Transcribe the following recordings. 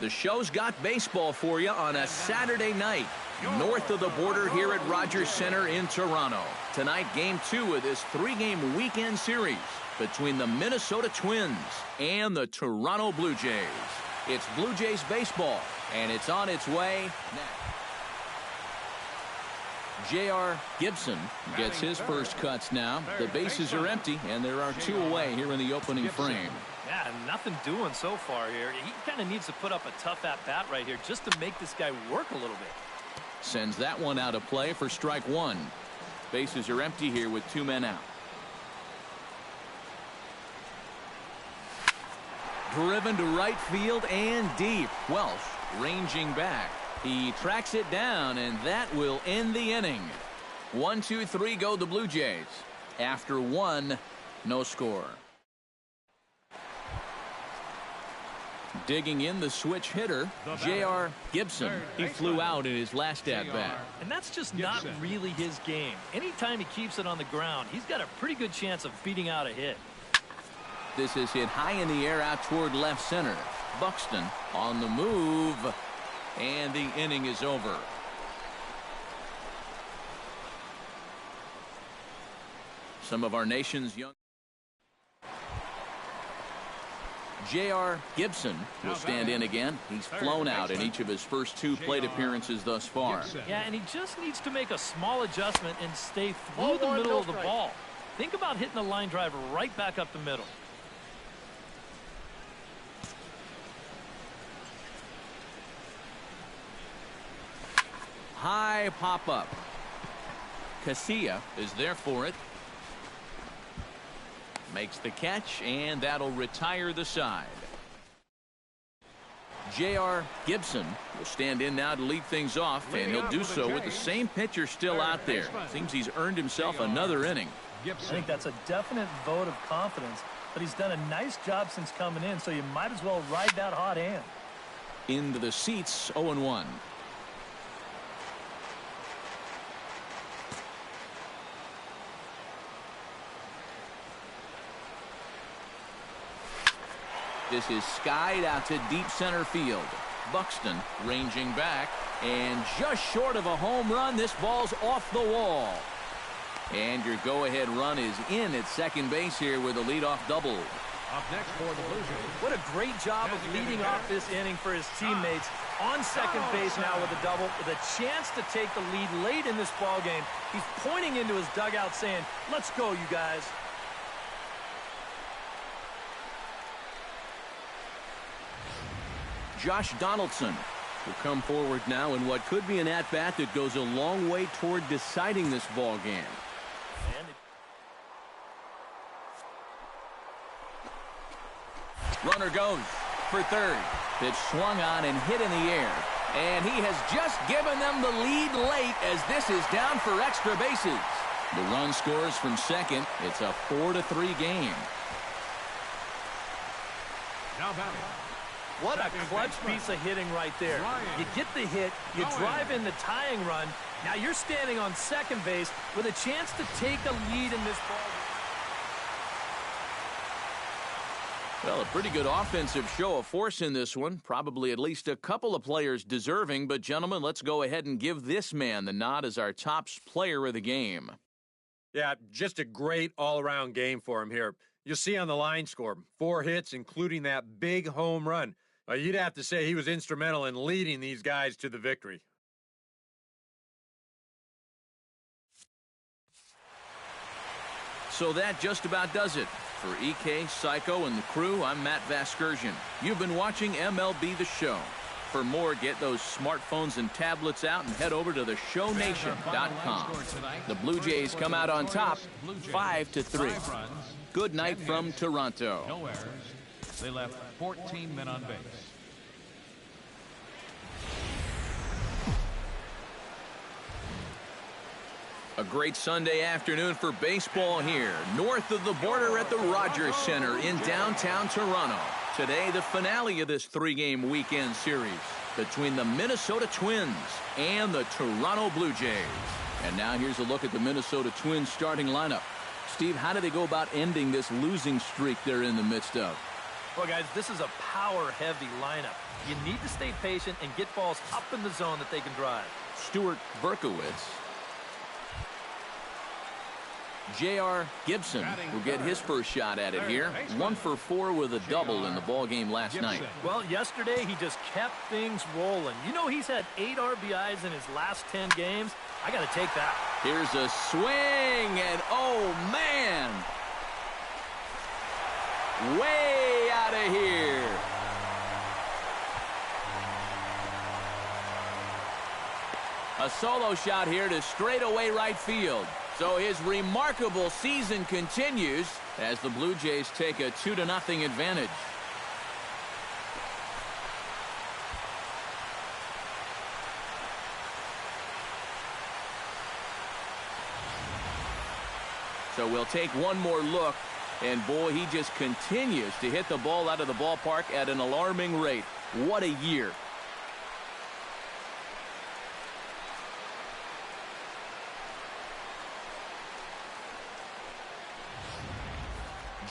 The show's got baseball for you on a Saturday night, north of the border here at Rogers Center in Toronto. Tonight, Game 2 of this 3-game weekend series between the Minnesota Twins and the Toronto Blue Jays. It's Blue Jays baseball, and it's on its way next. J.R. Gibson gets his first cuts now. The bases are empty, and there are 2 away here in the opening frame. Yeah, nothing doing so far here. He kind of needs to put up a tough at-bat right here just to make this guy work a little bit. Sends that one out of play for strike 1. Bases are empty here with 2 men out. Driven to right field and deep. Welsh ranging back. He tracks it down, and that will end the inning. 1, 2, 3 go the Blue Jays. After 1, no score. Digging in the switch hitter, J.R. Gibson. He flew out in his last at-bat. And that's just not really his game. Anytime he keeps it on the ground, he's got a pretty good chance of beating out a hit. This is hit high in the air out toward left center. Buxton on the move. And the inning is over. Some of our nation's young. J.R. Gibson will stand in again. He's flown out in each of his first 2 plate appearances thus far. Yeah, and he just needs to make a small adjustment and stay through the middle of the ball. Think about hitting the line drive right back up the middle. High pop-up. Casilla is there for it. Makes the catch, and that'll retire the side. J.R. Gibson will stand in now to lead things off, and he'll do so with the same pitcher still out there. Seems he's earned himself another inning. I think that's a definite vote of confidence, but he's done a nice job since coming in, so you might as well ride that hot hand. Into the seats, 0-1. This is skied out to deep center field. Buxton ranging back, and just short of a home run, this ball's off the wall. And your go-ahead run is in at second base here with a leadoff double. Up next for the Blue Jays. What a great job of leading off this inning for his teammates. On second base now with a double, with a chance to take the lead late in this ball game. He's pointing into his dugout saying, "Let's go, you guys." Josh Donaldson will come forward now in what could be an at-bat that goes a long way toward deciding this ball game. Runner goes for third. Pitch swung on and hit in the air. And he has just given them the lead late as this is down for extra bases. The run scores from second. It's a 4-3 game. Now batting. What a clutch piece of hitting right there. You get the hit, you drive in the tying run. Now you're standing on second base with a chance to take a lead in this ball. Well, a pretty good offensive show of force in this one. Probably at least a couple of players deserving. But, gentlemen, let's go ahead and give this man the nod as our top player of the game. Yeah, just a great all-around game for him here. You'll see on the line score, 4 hits, including that big home run. You'd have to say he was instrumental in leading these guys to the victory. So that just about does it. For EK, Psycho, and the crew, I'm Matt Vasgersian. You've been watching MLB The Show. For more, get those smartphones and tablets out and head over to theshownation.com. The Blue Jays come out on top, 5-3. Good night from Toronto. No errors. They left 14 men on base. A great Sunday afternoon for baseball here, north of the border at the Rogers Center in downtown Toronto. Today, the finale of this 3-game weekend series between the Minnesota Twins and the Toronto Blue Jays. And now here's a look at the Minnesota Twins starting lineup. Steve, how do they go about ending this losing streak they're in the midst of? Well, guys, this is a power-heavy lineup. You need to stay patient and get balls up in the zone that they can drive. Stuart Berkowitz. J.R. Gibson will get his first shot at it here. 1 for 4 with a double in the ball game last night. Well, yesterday he just kept things rolling. You know, he's had 8 RBIs in his last 10 games. I got to take that. Here's a swing, and oh, man. Way out of here. A solo shot here to straightaway right field. So his remarkable season continues as the Blue Jays take a 2-0 advantage. So we'll take one more look, and boy, he just continues to hit the ball out of the ballpark at an alarming rate. What a year.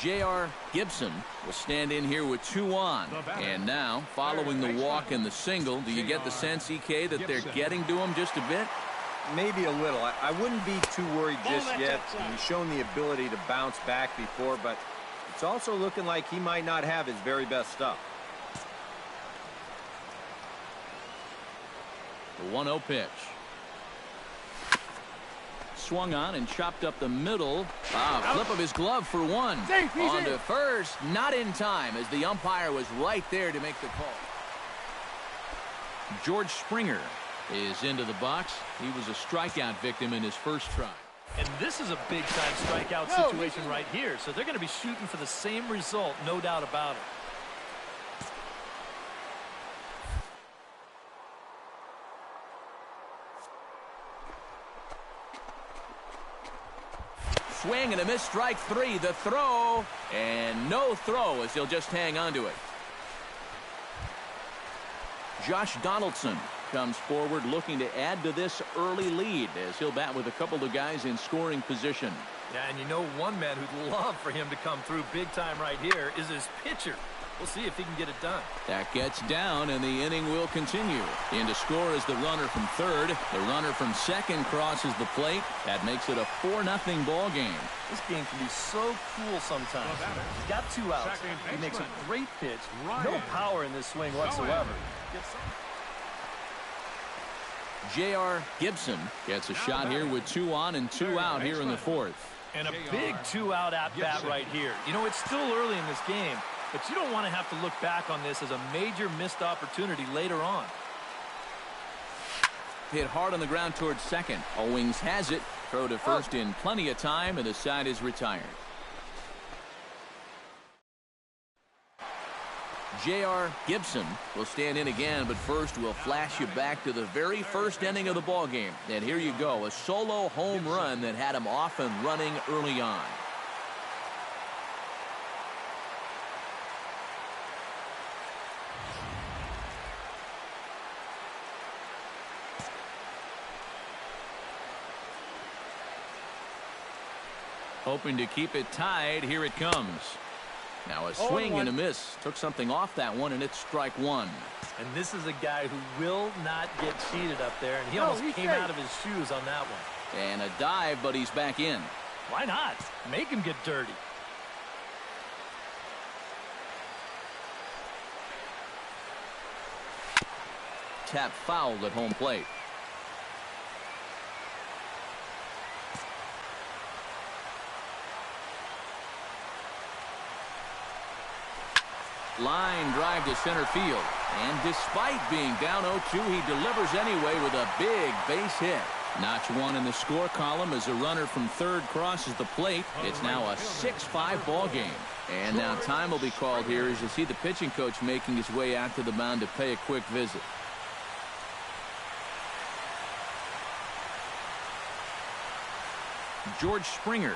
J.R. Gibson will stand in here with 2 on. And now, following the walk and the single, do you get the sense, EK, that they're getting to him just a bit? Maybe a little. I wouldn't be too worried just yet. He's shown the ability to bounce back before, but it's also looking like he might not have his very best stuff. The 1-0 pitch. Swung on and chopped up the middle. Flip of his glove for 1. On to first, not in time, as the umpire was right there to make the call. George Springer is into the box. He was a strikeout victim in his first try. And this is a big-time strikeout situation right here, so they're going to be shooting for the same result, no doubt about it. Swing and a miss, strike 3. The throw, and no throw as he'll just hang on to it. Josh Donaldson comes forward looking to add to this early lead as he'll bat with a couple of guys in scoring position. Yeah, and you know one man who'd love for him to come through big time right here is his pitcher. We'll see if he can get it done. That gets down, and the inning will continue. In to score is the runner from third. The runner from second crosses the plate. That makes it a 4-0 ball game. This game can be so cool sometimes. He's got 2 outs. He makes a great pitch. No power in this swing whatsoever. J.R. Gibson gets a shot here with 2 on and 2 out here in the 4th. And a big 2-out at-bat right here. You know, it's still early in this game, but you don't want to have to look back on this as a major missed opportunity later on. Hit hard on the ground towards second. Owings has it. Throw to first in plenty of time, and the side is retired. J.R. Gibson will stand in again, but first we'll flash you back to the very first inning of the ball game. And here you go, a solo home run that had him off and running early on. Hoping to keep it tied. Here it comes. Now a swing and a miss. Took something off that one, and it's strike 1. And this is a guy who will not get cheated up there, and he almost came out of his shoes on that one. And a dive, but he's back in. Why not? Make him get dirty. Tap fouled at home plate. Line drive to center field. And despite being down 0-2, he delivers anyway with a big base hit. Notch 1 in the score column as a runner from third crosses the plate. It's now a 6-5 ball game. And now time will be called here as you see the pitching coach making his way out to the mound to pay a quick visit. George Springer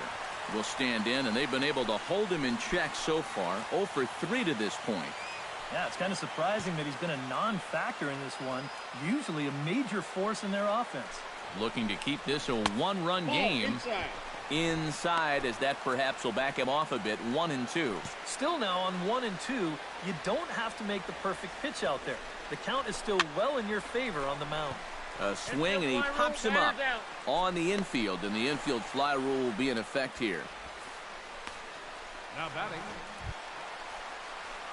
will stand in, and they've been able to hold him in check so far. 0 for 3 to this point. Yeah, it's kind of surprising that he's been a non-factor in this one. Usually a major force in their offense. Looking to keep this a one-run game. Inside, as that perhaps will back him off a bit. 1-2. Still now on 1-2, you don't have to make the perfect pitch out there. The count is still well in your favor on the mound. A swing, and he pops him up on the infield, and the infield fly rule will be in effect here. Now batting.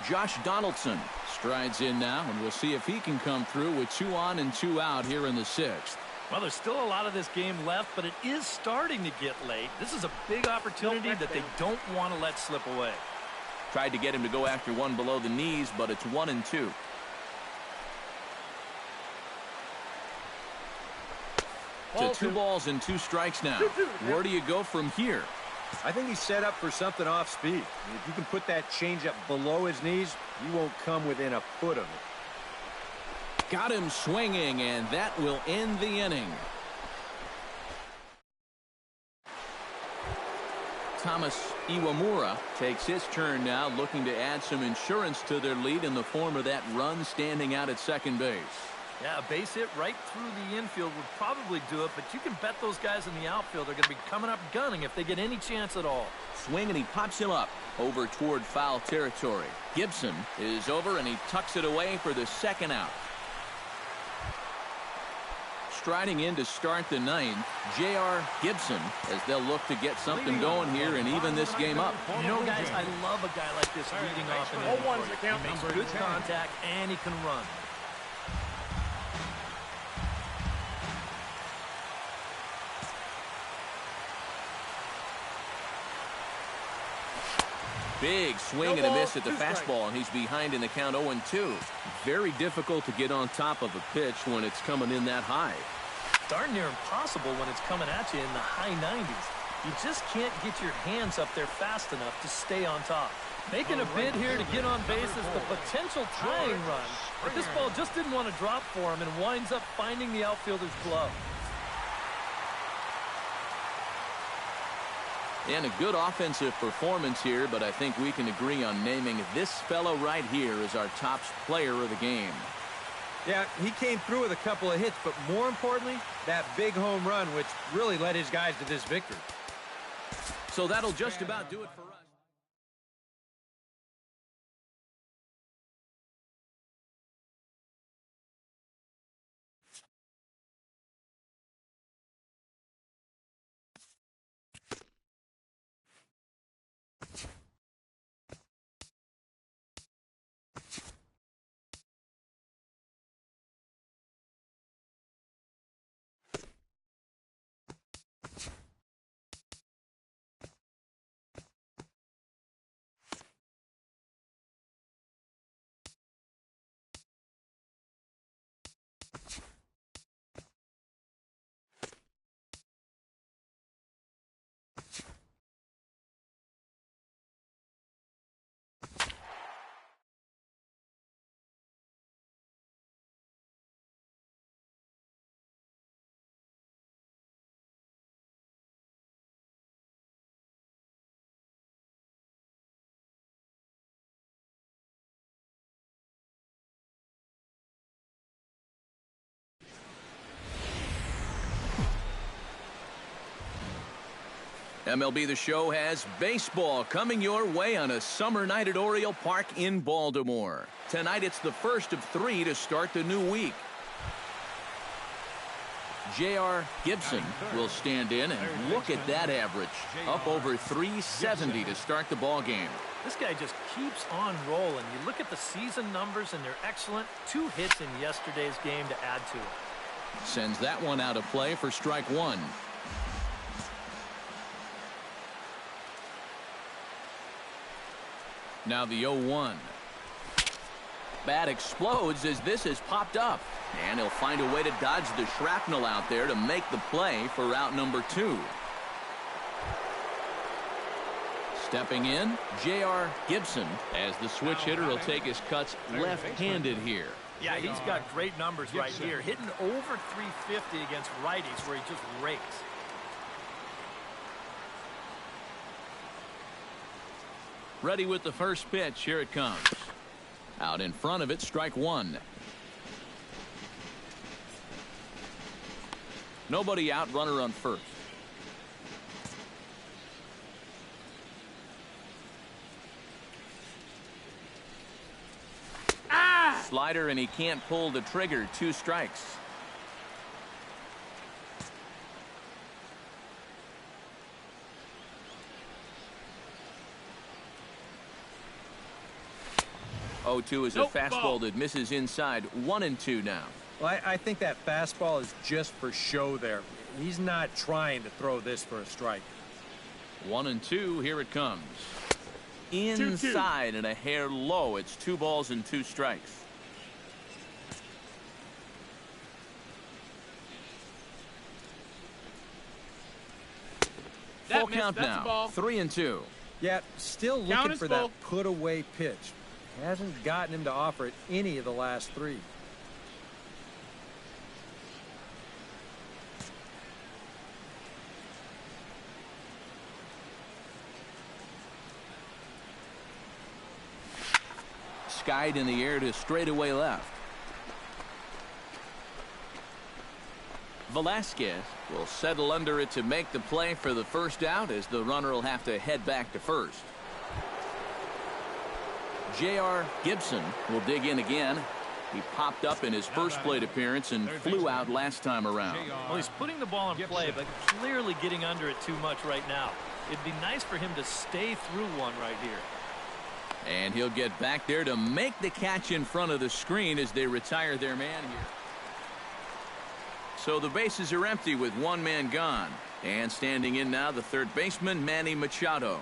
Josh Donaldson strides in now, and we'll see if he can come through with 2 on and 2 out here in the 6th. Well, there's still a lot of this game left, but it is starting to get late. This is a big opportunity that they don't want to let slip away. Tried to get him to go after one below the knees, but it's 1-2. To 2 balls and 2 strikes now. Where do you go from here? I think he's set up for something off speed. If you can put that changeup below his knees, you won't come within a foot of it. Got him swinging, and that will end the inning. Thomas Iwamura takes his turn now, looking to add some insurance to their lead in the form of that run standing out at second base. Yeah, a base hit right through the infield would probably do it, but you can bet those guys in the outfield are going to be coming up gunning if they get any chance at all. Swing, and he pops him up over toward foul territory. Gibson is over, and he tucks it away for the 2nd out. Striding in to start the 9th, J.R. Gibson, as they'll look to get something going here and even this game up. You know, guys, I love a guy like this leading off an inning. He makes good contact, and he can run. Big swing and a miss at the fastball, and he's behind in the count 0-2. Very difficult to get on top of a pitch when it's coming in that high. Darn near impossible when it's coming at you in the high 90s. You just can't get your hands up there fast enough to stay on top. Making a bid here to get on base is the potential tying run. But this ball just didn't want to drop for him and winds up finding the outfielder's glove. And a good offensive performance here, but I think we can agree on naming this fellow right here as our top player of the game. Yeah, he came through with a couple of hits, but more importantly, that big home run, which really led his guys to this victory. So that'll just about do it for us. MLB The Show has baseball coming your way on a summer night at Oriole Park in Baltimore. Tonight it's the first of 3 to start the new week. J.R. Gibson will stand in, and look at that average. Up over 370 to start the ball game. This guy just keeps on rolling. You look at the season numbers, and they're excellent. 2 hits in yesterday's game to add to it. Sends that one out of play for strike 1. Now the 0-1. Bat explodes as this has popped up. And he'll find a way to dodge the shrapnel out there to make the play for out number 2. Stepping in, J.R. Gibson, as the switch hitter will take his cuts left-handed here. Yeah, he's got great numbers right here. Hitting over 350 against righties where he just rakes. Ready with the first pitch. Here it comes. Out in front of it, strike 1. Nobody out, runner on first. Slider, and he can't pull the trigger. 2 strikes. Oh, 2 is a fastball that misses inside. 1-2 now. Well, I think that fastball is just for show there. He's not trying to throw this for a strike. 1-2. Here it comes. Inside 2-2. And a hair low. It's 2 balls and 2 strikes. Full count now. 3-2. Yeah, still looking for that put-away pitch. Hasn't gotten him to offer it any of the last 3. Skied in the air to straightaway left. Velasquez will settle under it to make the play for the first out, as the runner will have to head back to first. J.R. Gibson will dig in again. He popped up in his first plate appearance and flew out last time around. Well, he's putting the ball in play, but clearly getting under it too much right now. It'd be nice for him to stay through one right here. And he'll get back there to make the catch in front of the screen as they retire their man here. So the bases are empty with 1 man gone. And standing in now, the third baseman, Manny Machado.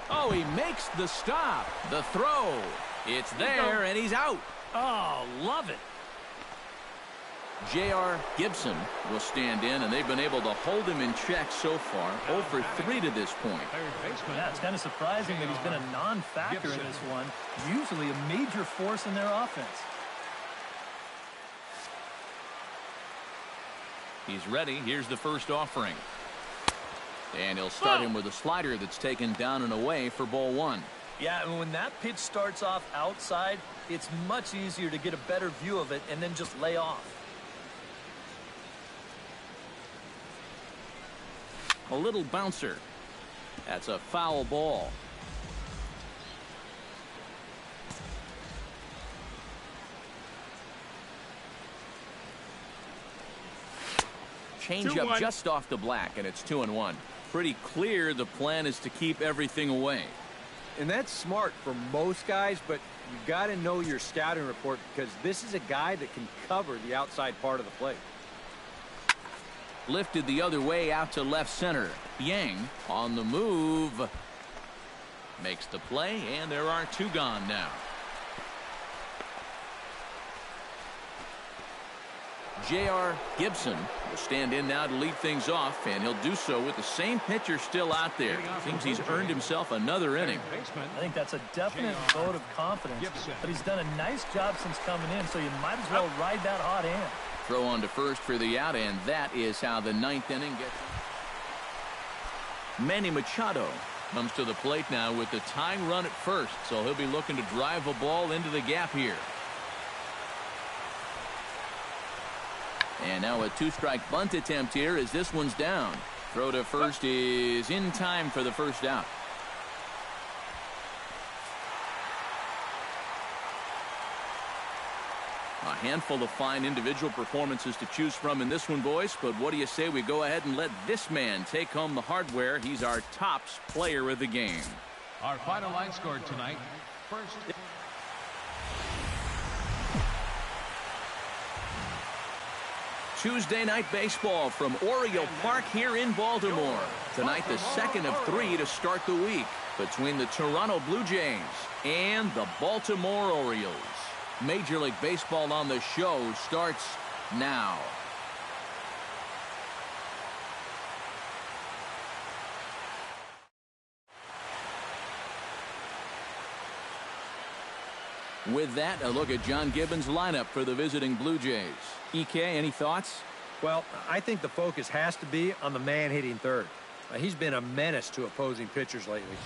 Oh, he makes the stop. The throw. It's there, and he's out. Oh, love it. J.R. Gibson will stand in, and they've been able to hold him in check so far. 0 for 3 to this point. Yeah, it's kind of surprising that he's been a non-factor in this one. Usually a major force in their offense. He's ready. Here's the first offering. And he'll start him with a slider that's taken down and away for ball 1. Yeah, and when that pitch starts off outside, it's much easier to get a better view of it and then just lay off. A little bouncer. That's a foul ball. Change up just off the black, and it's 2-1. Pretty clear the plan is to keep everything away. And that's smart for most guys, but you've got to know your scouting report, because this is a guy that can cover the outside part of the plate. Lifted the other way out to left center. Yang on the move. Makes the play, and there are 2 gone now. J.R. Gibson will stand in now to lead things off, and he'll do so with the same pitcher still out there. Seems he's earned himself another inning. I think that's a definite vote of confidence, but he's done a nice job since coming in, so you might as well ride that hot hand. Throw on to first for the out, and that is how the 9th inning gets. Manny Machado comes to the plate now with the tying run at first, so he'll be looking to drive a ball into the gap here. And now a 2-strike bunt attempt here as this one's down. Throw to first is in time for the first out. A handful of fine individual performances to choose from in this one, boys. But what do you say we go ahead and let this man take home the hardware? He's our tops player of the game. Our final line score tonight. First. Tuesday night baseball from Oriole Park here in Baltimore. Tonight, the second of 3 to start the week between the Toronto Blue Jays and the Baltimore Orioles. Major League Baseball on the show starts now. With that, a look at John Gibbons' lineup for the visiting Blue Jays. EK, any thoughts? Well, I think the focus has to be on the man hitting third. He's been a menace to opposing pitchers lately.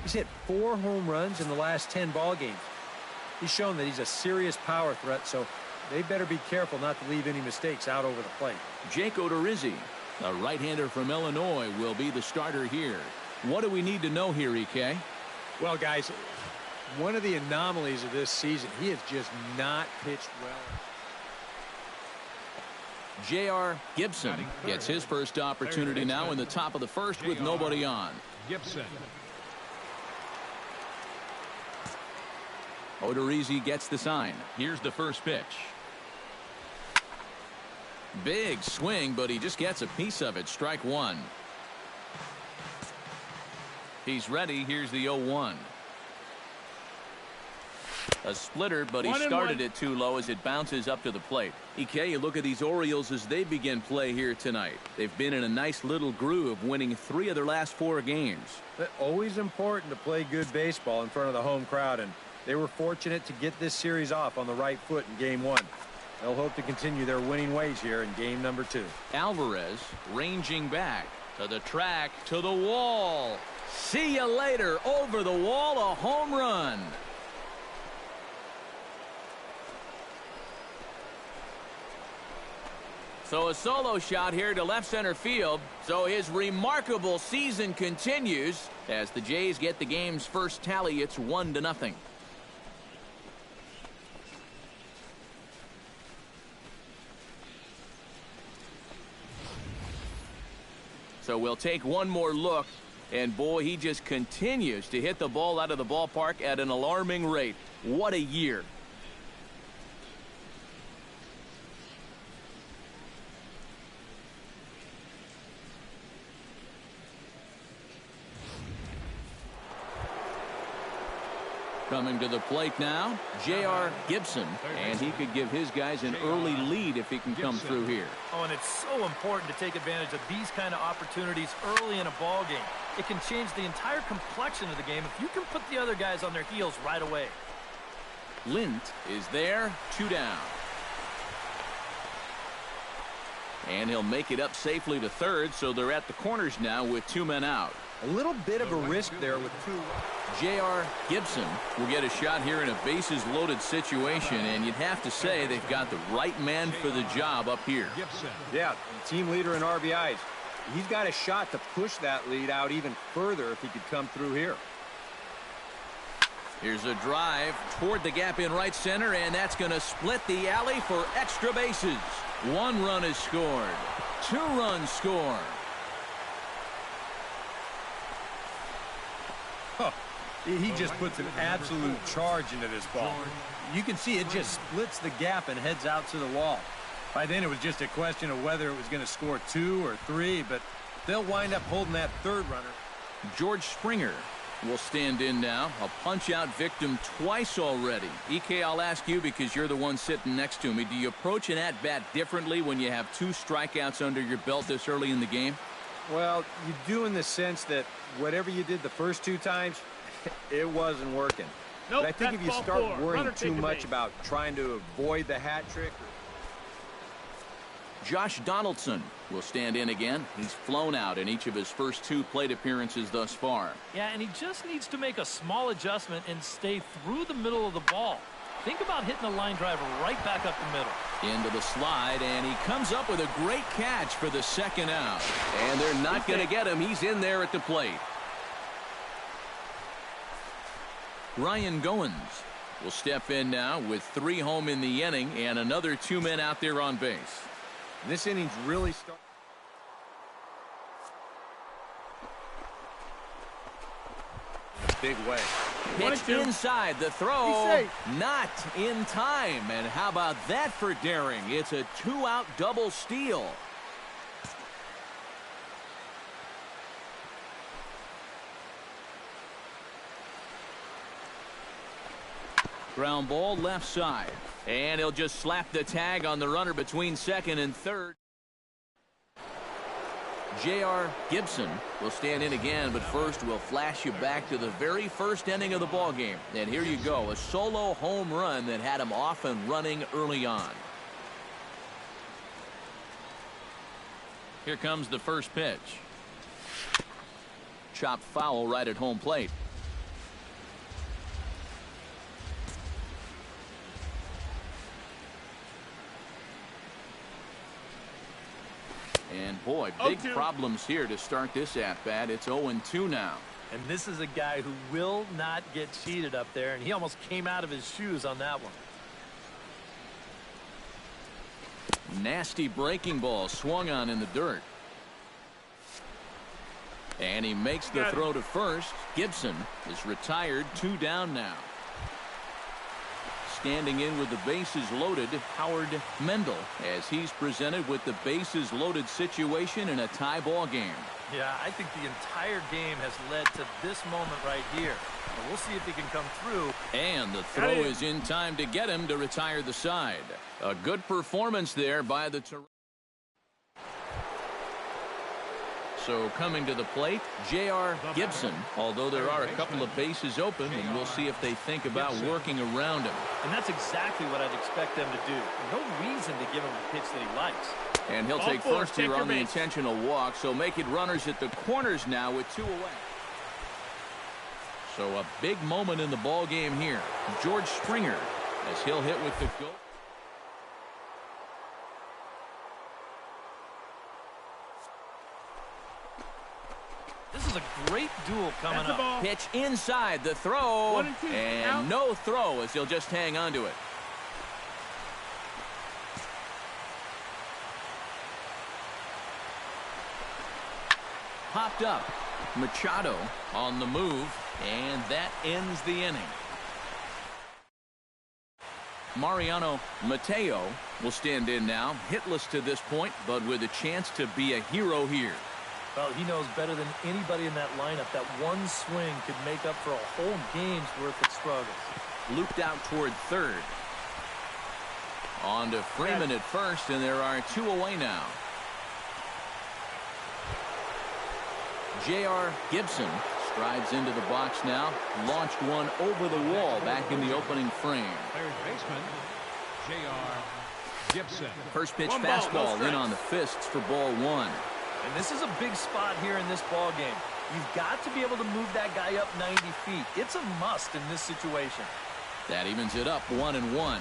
He's hit 4 home runs in the last 10 ball games. He's shown that he's a serious power threat, so they better be careful not to leave any mistakes out over the plate. Jake Odorizzi, a right-hander from Illinois, will be the starter here. What do we need to know here, EK? Well, guys, one of the anomalies of this season, he has just not pitched well. J.R. Gibson gets his first opportunity now in the top of the first with nobody on. Gibson. Odorizzi gets the sign. Here's the first pitch. Big swing, but he just gets a piece of it. Strike one. He's ready. Here's the 0-1. A splitter, but he started it too low as it bounces up to the plate. EK, you look at these Orioles as they begin play here tonight. They've been in a nice little groove, winning 3 of their last 4 games. But always important to play good baseball in front of the home crowd, and they were fortunate to get this series off on the right foot in Game 1. They'll hope to continue their winning ways here in Game number 2. Alvarez ranging back to the track, to the wall. See you later. Over the wall, a home run. So a solo shot here to left center field. So his remarkable season continues as the Jays get the game's first tally. It's 1-0. So we'll take one more look. And boy, he just continues to hit the ball out of the ballpark at an alarming rate. What a year. Coming to the plate now, J.R. Gibson, and he could give his guys an early lead if he can come through here. Oh, and it's so important to take advantage of these kind of opportunities early in a ball game. It can change the entire complexion of the game if you can put the other guys on their heels right away. Lint is there, 2 down. And he'll make it up safely to third, so they're at the corners now with 2 men out. A little bit of a risk there with 2. J.R. Gibson will get a shot here in a bases-loaded situation, and you'd have to say they've got the right man for the job up here. Yeah, team leader in RBIs. He's got a shot to push that lead out even further if he could come through here. Here's a drive toward the gap in right center, and that's going to split the alley for extra bases. 1 run is scored. 2 runs scored. Huh. He just puts an absolute charge into this ball. You can see it just splits the gap and heads out to the wall. By then, it was just a question of whether it was going to score 2 or 3, but they'll wind up holding that third runner. George Springer will stand in now. A punch-out victim twice already. EK, I'll ask you because you're the one sitting next to me. Do you approach an at-bat differently when you have 2 strikeouts under your belt this early in the game? Well, you do in the sense that whatever you did the first 2 times, it wasn't working. But I think if you start worrying too much about trying to avoid the hat trick. Josh Donaldson will stand in again. He's flown out in each of his first 2 plate appearances thus far. Yeah, and he just needs to make a small adjustment and stay through the middle of the ball. Think about hitting a line drive right back up the middle. Into the slide, and he comes up with a great catch for the 2nd out. And they're not going to get him. He's in there at the plate. Ryan Goins will step in now with 3 home in the inning and another 2 men out there on base. This inning's really starting. Big way. Pitched inside, the throw not in time. And how about that for daring? It's a 2-out double steal. Ground ball left side. And he'll just slap the tag on the runner between 2nd and 3rd. J.R. Gibson will stand in again, but first we'll flash you back to the very first inning of the ball game. And here you go, a solo home run that had him off and running early on. Here comes the first pitch. Chopped foul right at home plate. boy, big problems here to start this at-bat. It's 0-2 now. And this is a guy who will not get cheated up there, and he almost came out of his shoes on that one. Nasty breaking ball swung on in the dirt. And he makes the throw to first. Gibson is retired, 2 down now. Standing in with the bases loaded, Howard Mendel, as he's presented with the bases loaded situation in a tie ball game. Yeah, I think the entire game has led to this moment right here. But we'll see if he can come through. And the throw is in time to get him to retire the side. A good performance there by the Toronto. So coming to the plate, J.R. Gibson, although there are a couple of bases open, and we'll see if they think about working around him. And that's exactly what I'd expect them to do. No reason to give him a pitch that he likes. And he'll take first here on the intentional walk, so make it runners at the corners now with 2 away. So a big moment in the ball game here. George Springer, as he'll hit with the go. This is a great duel coming up. Pitch inside the throw. And no throw as he'll just hang on to it. Popped up. Machado on the move. And that ends the inning. Mariano Mateo will stand in now. Hitless to this point, but with a chance to be a hero here. Well, he knows better than anybody in that lineup that one swing could make up for a whole game's worth of struggles. Looped out toward third. On to Freeman at first, and there are 2 away now. J.R. Gibson strides into the box now. Launched one over the wall back in the opening frame. Third baseman, J.R. Gibson. First pitch fastball in on the fists for ball 1. And this is a big spot here in this ball game. You've got to be able to move that guy up 90 feet. It's a must in this situation. That evens it up 1-1.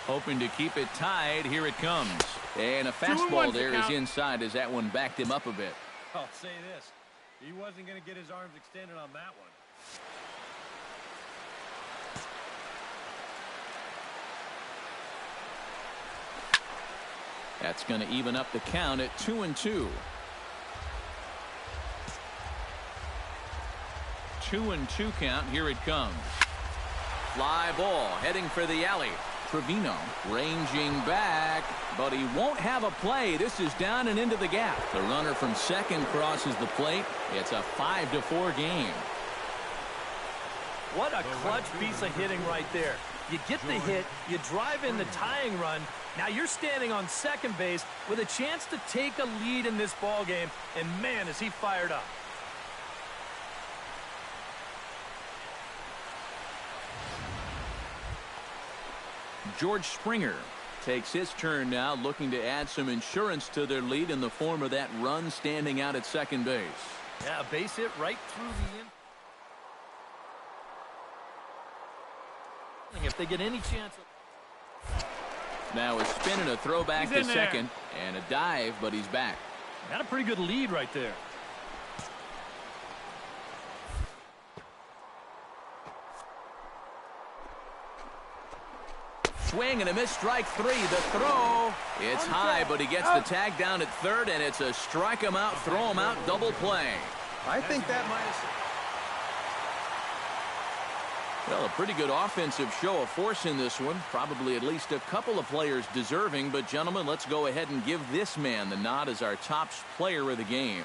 Hoping to keep it tied. Here it comes. And a fastball there is inside as that one backed him up a bit. I'll say this. He wasn't going to get his arms extended on that one. That's going to even up the count at 2-2. 2-2 count. Here it comes. Fly ball heading for the alley. Trevino ranging back, but he won't have a play. This is down and into the gap. The runner from second crosses the plate. It's a 5-4 game. What a clutch piece of hitting right there. You get the hit, you drive in the tying run. Now you're standing on second base with a chance to take a lead in this ball game, and man, is he fired up. George Springer takes his turn now, looking to add some insurance to their lead in the form of that run standing out at second base. Yeah, base hit right through the in. If they get any chance. Now a spin and a throw back to second, and a dive, but he's back. Got a pretty good lead right there. Swing and a miss, strike 3. The throw, it's high, but he gets the tag down at third, and it's a strike him out, throw him out, double play. I think that might have... Well, a pretty good offensive show of force in this one. Probably at least a couple of players deserving. But, gentlemen, let's go ahead and give this man the nod as our top player of the game.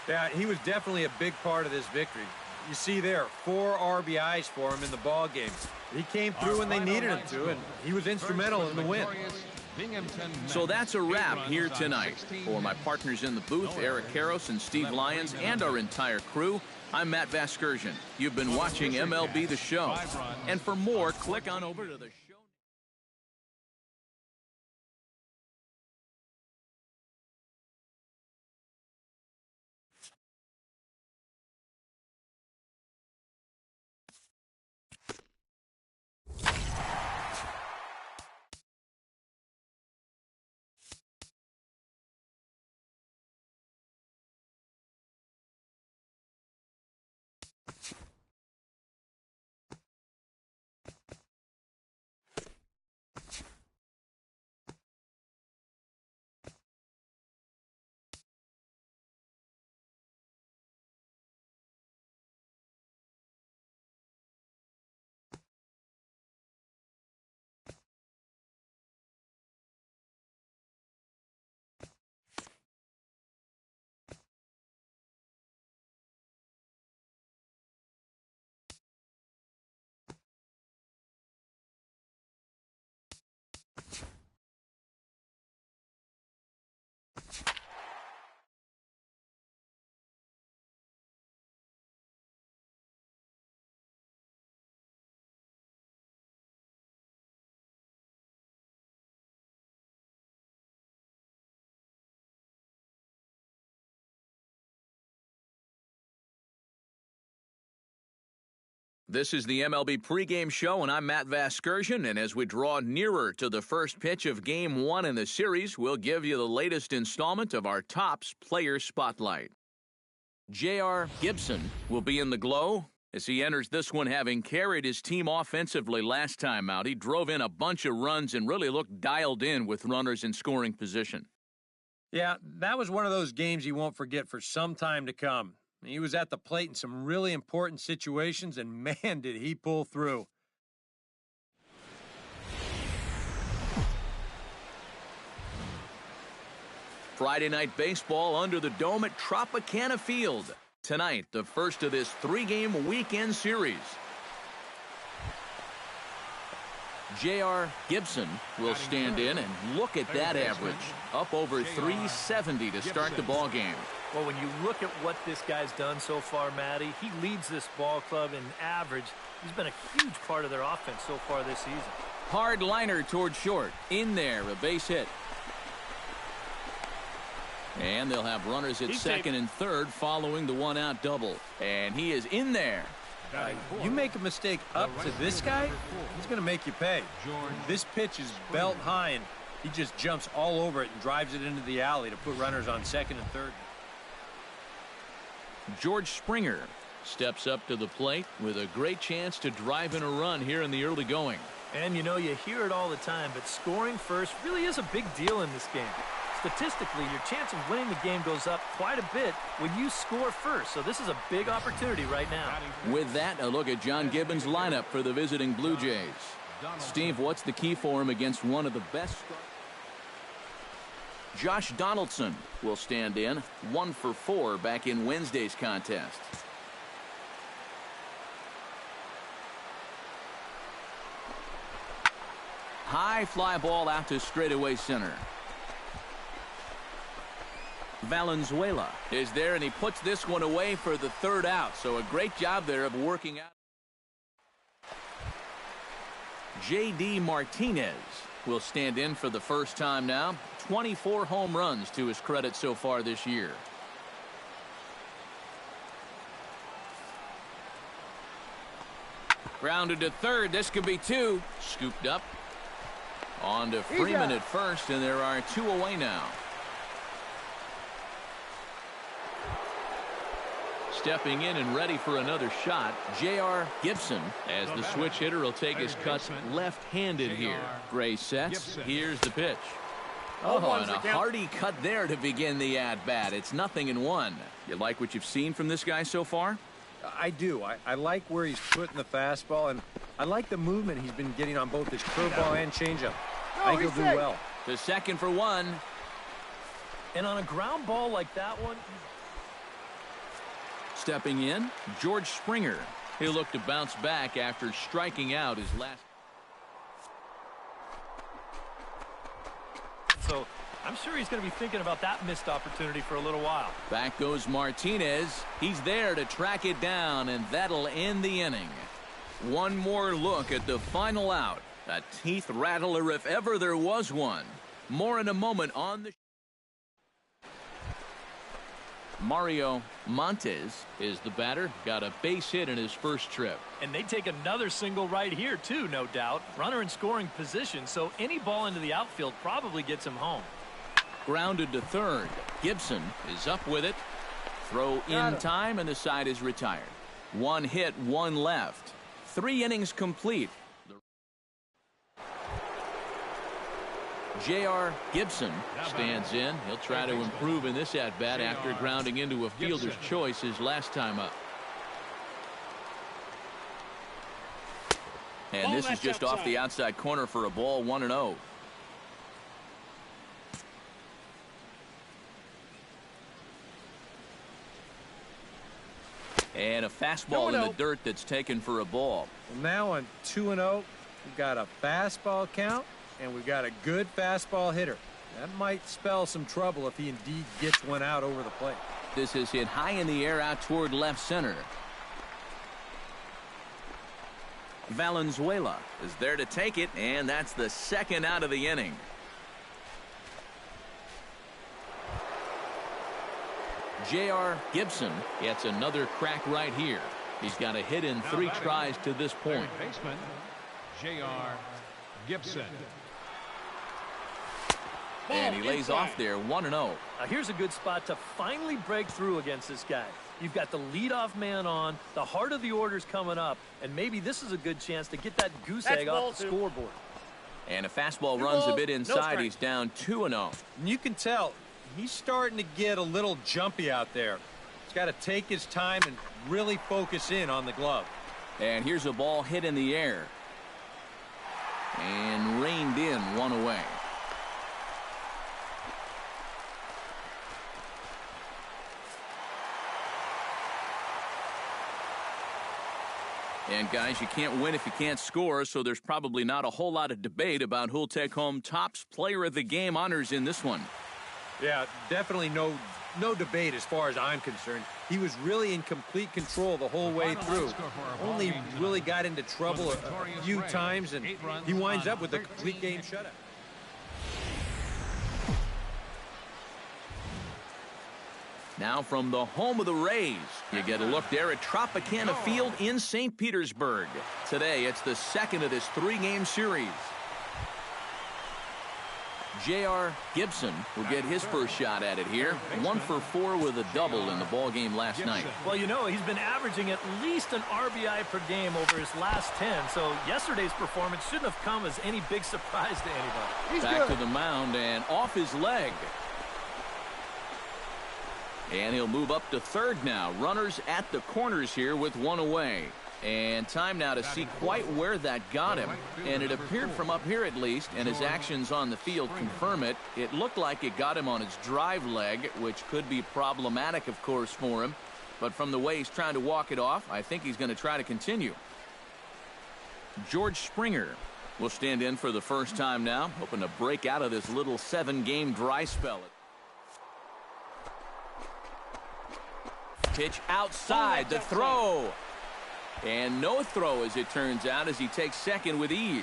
Yeah, he was definitely a big part of this victory. You see there, 4 RBIs for him in the ball game. He came through when they needed him to, and he was instrumental in the win. So that's a wrap here tonight. For my partners in the booth, Eric Karros and Steve Lyons, and our entire crew, I'm Matt Vasgersian. You've been watching MLB The Show. And for more, click on over to the show. This is the MLB pregame show, and I'm Matt Vasgersian, and as we draw nearer to the first pitch of Game 1 in the series, we'll give you the latest installment of our Topps Player Spotlight. J.R. Gibson will be in the glow as he enters this one having carried his team offensively last time out. He drove in a bunch of runs and really looked dialed in with runners in scoring position. Yeah, that was one of those games he won't forget for some time to come. He was at the plate in some really important situations, and man, did he pull through. Friday night baseball under the dome at Tropicana Field. Tonight, the first of this three-game weekend series. J.R. Gibson will stand in, and look at that average. Up over 370 to start the ball game. Well, when you look at what this guy's done so far, Matty, he leads this ball club in average. He's been a huge part of their offense so far this season. Hard liner toward short. In there, a base hit. And they'll have runners at second and third following the one-out double. And he is in there. You make a mistake up to this guy, he's going to make you pay. This pitch is belt high, and he just jumps all over it and drives it into the alley to put runners on second and third. George Springer steps up to the plate with a great chance to drive in a run here in the early going. And you know, you hear it all the time, but scoring first really is a big deal in this game. Statistically, your chance of winning the game goes up quite a bit when you score first. So this is a big opportunity right now. With that, a look at John Gibbons' lineup for the visiting Blue Jays. Steve, what's the key for him against one of the best? Josh Donaldson will stand in, 1 for 4 back in Wednesday's contest. High fly ball out to straightaway center. Valenzuela is there, and he puts this one away for the third out. So a great job there of working out. J.D. Martinez will stand in for the first time now. 24 home runs to his credit so far this year. Grounded to third. This could be 2. Scooped up. On to Freeman at first, and there are 2 away now. Stepping in and ready for another shot, J.R. Gibson, as the switch hitter will take his cuts left-handed here. Gray sets. Here's the pitch. Oh, and a hearty cut there to begin the at-bat. It's 0-1. You like what you've seen from this guy so far? I do. I like where he's putting the fastball, and I like the movement he's been getting on both his curveball and changeup. I think he'll do well. To second for 1. And on a ground ball like that one... Stepping in, George Springer. He'll look to bounce back after striking out his last. So I'm sure he's going to be thinking about that missed opportunity for a little while. Back goes Martinez. He's there to track it down, and that'll end the inning. One more look at the final out. A teeth rattler if ever there was one. More in a moment on the... Mario Montes is the batter. Got a base hit in his first trip. And they take another single right here, too, no doubt. Runner in scoring position, so any ball into the outfield probably gets him home. Grounded to third. Gibson is up with it. Throw in time, and the side is retired. 1 hit, 1 left. 3 innings complete. J.R. Gibson stands in. He'll try to improve in this at-bat after grounding into a fielder's choice his last time up. And this is just off the outside corner for a ball, 1-0. And a fastball in the dirt that's taken for a ball. Well, now on 2-0, we've got a fastball count. And we've got a good fastball hitter. That might spell some trouble if he indeed gets one out over the plate. This is hit high in the air out toward left center. Valenzuela is there to take it, and that's the second out of the inning. J.R. Gibson gets another crack right here. He's got a hit in 3 tries to this point. Baseman, J.R. Gibson. And he lays off there 1-0. Now here's a good spot to finally break through against this guy. You've got the leadoff man on, the heart of the order's coming up, and maybe this is a good chance to get that goose egg off the scoreboard. And a fastball runs a bit inside. He's down 2-0. You can tell he's starting to get a little jumpy out there. He's got to take his time and really focus in on the glove. And here's a ball hit in the air. And reined in 1 away. And guys, you can't win if you can't score, so there's probably not a whole lot of debate about who'll take home Topps Player of the Game honors in this one. Yeah, definitely no debate as far as I'm concerned. He was really in complete control the whole way through. Only really got into trouble a few times, and he winds up with a complete game shutout. Now from the home of the Rays, you get a look there at Tropicana Field in St. Petersburg. Today, it's the second of this 3-game series. J.R. Gibson will get his first shot at it here. 1 for 4 with a double in the ballgame last night. Well, you know, he's been averaging at least an RBI per game over his last 10, so yesterday's performance shouldn't have come as any big surprise to anybody. Back to the mound and off his leg. And he'll move up to third now. Runners at the corners here with 1 away. And time now to see quite where that got him. And it appeared from up here at least, and his actions on the field confirm it. It looked like it got him on his drive leg, which could be problematic, of course, for him. But from the way he's trying to walk it off, I think he's going to try to continue. George Springer will stand in for the first time now, hoping to break out of this little 7-game dry spell. Pitch outside, the throw. And no throw, as it turns out, as he takes second with ease.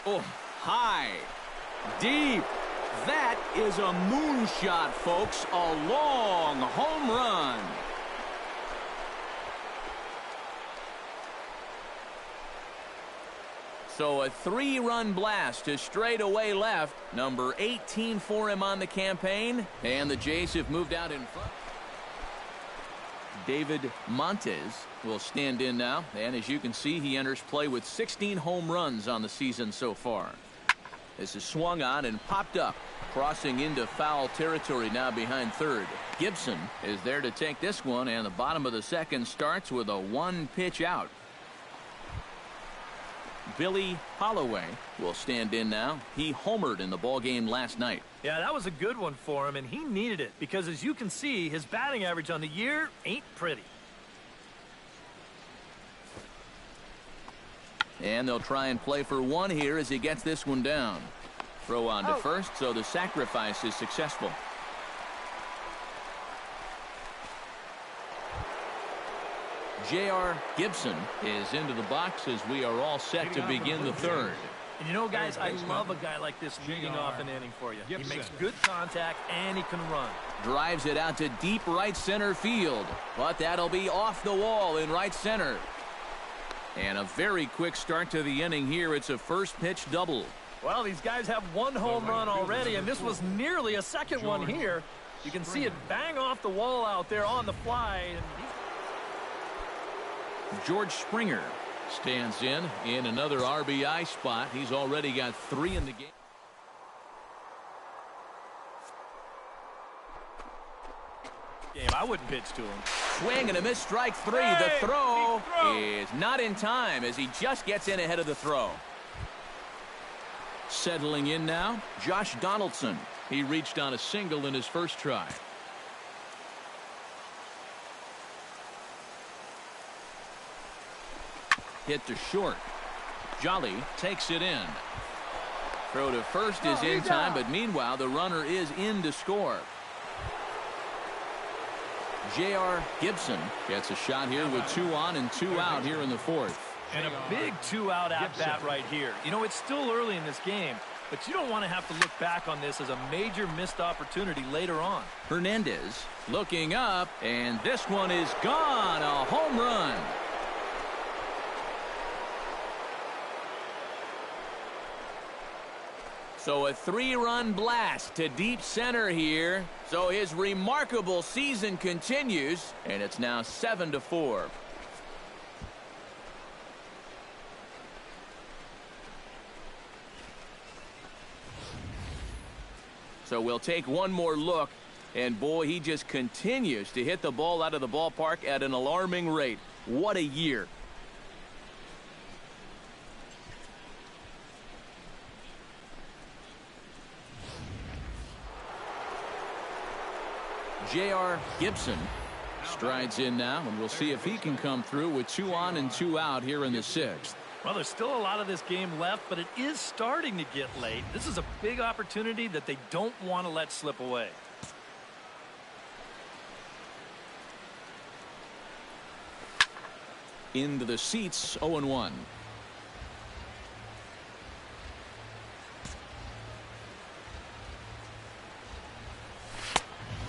Oh, high, deep. That is a moonshot, folks. A long home run. So a 3-run blast to straightaway left. Number 18 for him on the campaign. And the Jays have moved out in front. David Montes will stand in now. And as you can see, he enters play with 16 home runs on the season so far. This is swung on and popped up. Crossing into foul territory now behind third. Gibson is there to take this one. And the bottom of the second starts with a 1-pitch out. Billy Holloway will stand in now. He homered in the ballgame last night. Yeah, that was a good one for him, and he needed it because, as you can see, his batting average on the year ain't pretty. And they'll try and play for 1 here as he gets this one down. Throw on to first, so the sacrifice is successful. J.R. Gibson is into the box as we are all set to begin the third. And you know, guys, I love a guy like this leading off an inning for you. He makes good contact and he can run. Drives it out to deep right center field, but that'll be off the wall in right center. And a very quick start to the inning here. It's a first pitch double. Well, these guys have 1 home run already, and this was nearly a second one here. You can see it bang off the wall out there on the fly. George Springer stands in another RBI spot. He's already got 3 in the game. I wouldn't pitch to him. Swing and a miss, strike 3. The throw is not in time as he just gets in ahead of the throw. Settling in now, Josh Donaldson. He reached on a single in his first try. Hit to short. Jolly takes it in. Throw to first is in time, but meanwhile the runner is in to score. J.R. Gibson gets a shot here with 2 on and 2 out here in the fourth. And a big 2-out at-bat right here. You know, it's still early in this game, but you don't want to have to look back on this as a major missed opportunity later on. Hernandez looking up, and this one is gone. A home run. So a 3-run blast to deep center here. So his remarkable season continues, and it's now 7-4. So we'll take one more look, and boy, he just continues to hit the ball out of the ballpark at an alarming rate. What a year. J.R. Gibson strides in now, and we'll see if he can come through with 2 on and 2 out here in the 6th. Well, there's still a lot of this game left, but it is starting to get late. This is a big opportunity that they don't want to let slip away. Into the seats, 0-1.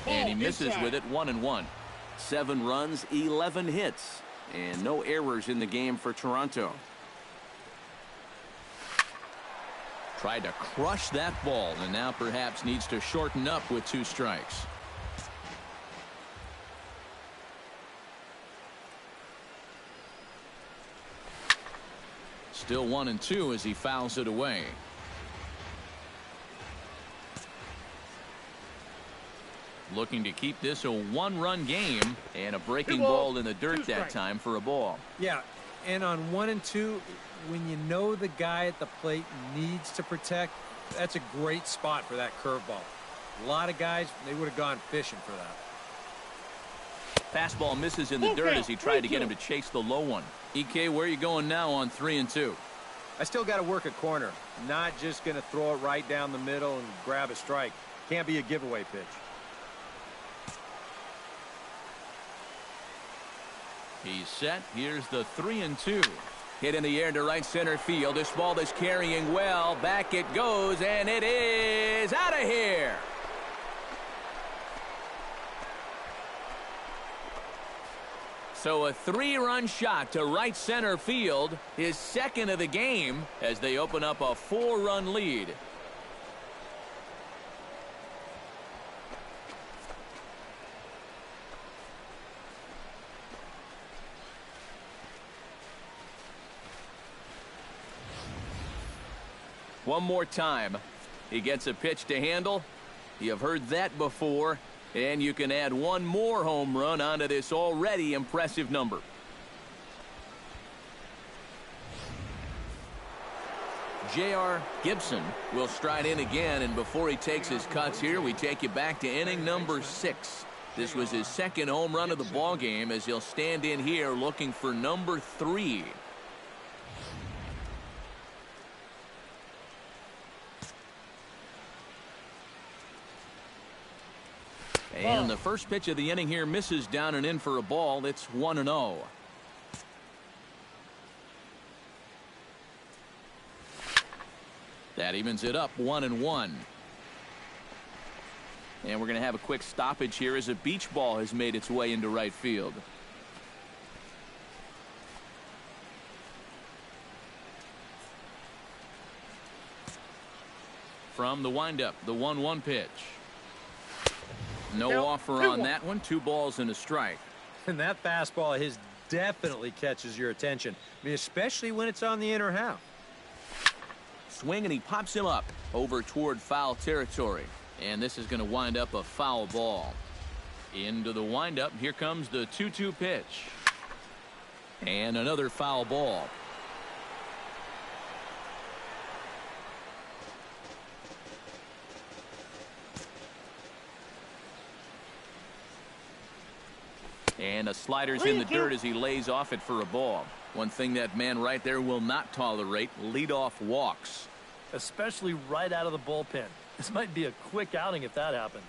And he misses with it, 1-1. 7 runs, 11 hits, and no errors in the game for Toronto. Tried to crush that ball, and now perhaps needs to shorten up with 2 strikes. Still 1-2 as he fouls it away. Looking to keep this a 1-run game, and a breaking ball in the dirt that time for a ball. Yeah, and on 1 and 2, when you know the guy at the plate needs to protect, that's a great spot for that curveball. A lot of guys, they would have gone fishing for that. Fastball misses in the dirt as he tried to get him to chase the low one. EK, where are you going now on 3 and 2? I still got to work a corner. Not just going to throw it right down the middle and grab a strike. Can't be a giveaway pitch. He's set. Here's the 3 and 2. Hit in the air to right center field. This ball is carrying well. Back it goes, and it is out of here. So a 3-run shot to right center field, his second of the game, as they open up a 4-run lead. One more time. He gets a pitch to handle. You have heard that before. And you can add one more home run onto this already impressive number. J.R. Gibson will stride in again, and before he takes his cuts here, we take you back to inning number 6. This was his second home run of the ball game as he'll stand in here looking for number 3. And the first pitch of the inning here misses down and in for a ball. It's 1-0. That evens it up 1-1. And we're going to have a quick stoppage here as a beach ball has made its way into right field. From the windup, the 1-1 pitch. No offer on that one. 2 balls and a strike. And that fastball of his definitely catches your attention. I mean, especially when it's on the inner half. Swing, and he pops him up over toward foul territory. And this is going to wind up a foul ball. Into the windup. Here comes the 2-2 pitch. And another foul ball. And a slider's in the dirt as he lays off it for a ball. One thing that man right there will not tolerate, leadoff walks. Especially right out of the bullpen. This might be a quick outing if that happens.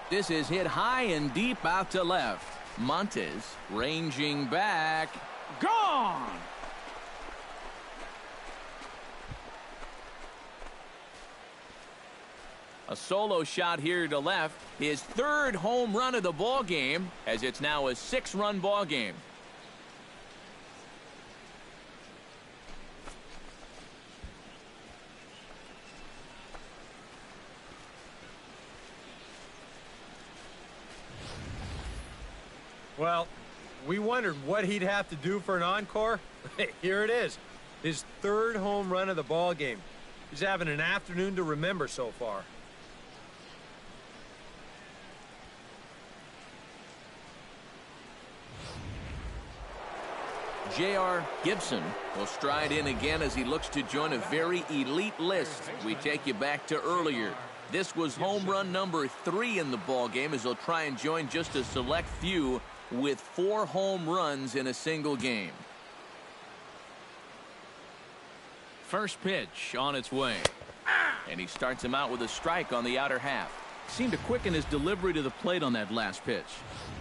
This is hit high and deep out to left. Montes ranging back. Gone! A solo shot here to left. His third home run of the ball game, as it's now a 6-run ball game. Well, we wondered what he'd have to do for an encore. Here it is. His third home run of the ball game. He's having an afternoon to remember so far. J.R. Gibson will stride in again as he looks to join a very elite list. We take you back to earlier. This was home run number 3 in the ball game, as he'll try and join just a select few with 4 home runs in a single game. First pitch on its way. And he starts him out with a strike on the outer half. Seemed to quicken his delivery to the plate on that last pitch.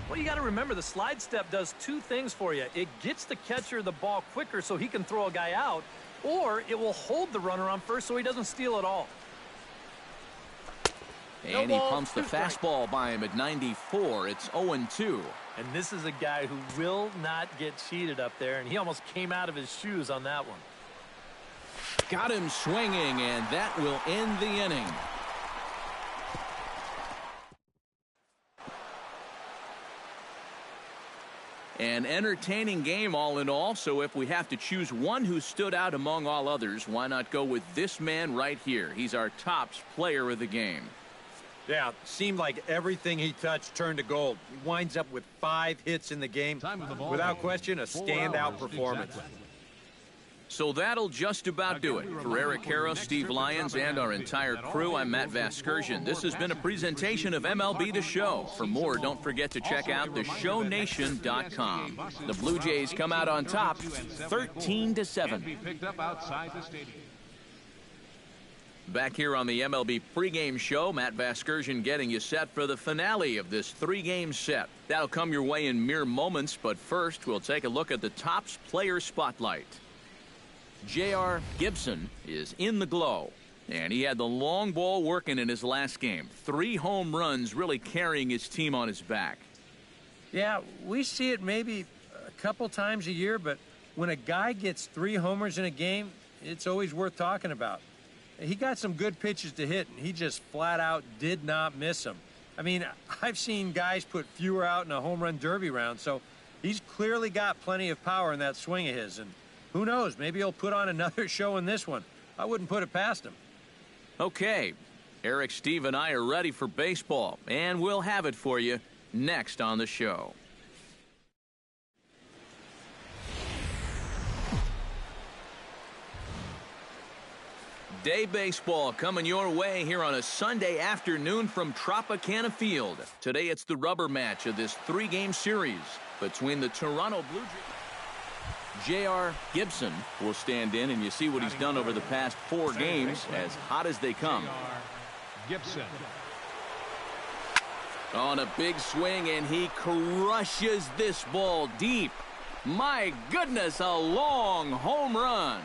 Well, you got to remember, the slide step does 2 things for you. It gets the catcher the ball quicker so he can throw a guy out, or it will hold the runner on first so he doesn't steal it all. And he pumps the fastball by him at 94. It's 0-2. And this is a guy who will not get cheated up there, and he almost came out of his shoes on that one. Got him swinging, and that will end the inning. An entertaining game all in all, so if we have to choose one who stood out among all others, why not go with this man right here? He's our tops player of the game. Yeah, seemed like everything he touched turned to gold. He winds up with 5 hits in the game. Without question, a standout performance. So that'll just about do it. For Eric Harrow, Steve Lyons, and our entire crew, I'm Matt Vasgersian. This has been a presentation of MLB The Show. For more, don't forget to check out theshownation.com. The Blue Jays come out on top, 13-7. Back here on the MLB pregame show, Matt Vasgersian getting you set for the finale of this 3-game set. That'll come your way in mere moments, but first we'll take a look at the Topps Player Spotlight. J.R. Gibson is in the glow, and he had the long ball working in his last game. 3 home runs really carrying his team on his back. Yeah, we see it maybe a couple times a year, but when a guy gets 3 homers in a game, it's always worth talking about. He got some good pitches to hit, and he just flat out did not miss them. I mean, I've seen guys put fewer out in a home run derby round, so he's clearly got plenty of power in that swing of his, and who knows, maybe he'll put on another show in this one. I wouldn't put it past him. Okay, Eric, Steve, and I are ready for baseball, and we'll have it for you next on the show. Day baseball coming your way here on a Sunday afternoon from Tropicana Field. Today it's the rubber match of this 3-game series between the Toronto Blue Jays. J.R. Gibson will stand in, and you see what he's done over the past 4 games, as hot as they come. Gibson. On a big swing, and he crushes this ball deep. My goodness, a long home run.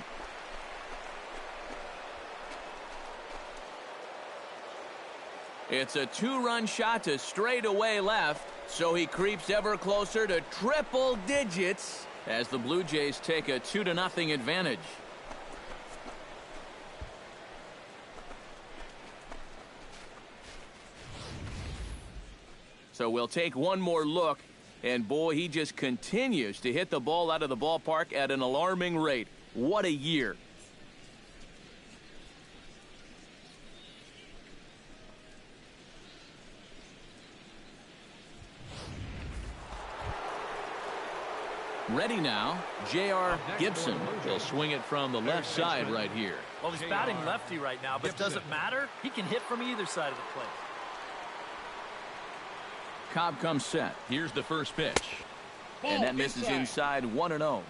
It's a 2-run shot to straightaway left, so he creeps ever closer to triple digits as the Blue Jays take a 2-0 advantage. So we'll take one more look, and boy, he just continues to hit the ball out of the ballpark at an alarming rate. What a year. Ready now, J.R. Gibson. He'll swing it from the left side right here. Well, he's batting lefty right now, but does it matter? He can hit from either side of the plate. Cobb comes set. Here's the first pitch. And that misses inside 1-0.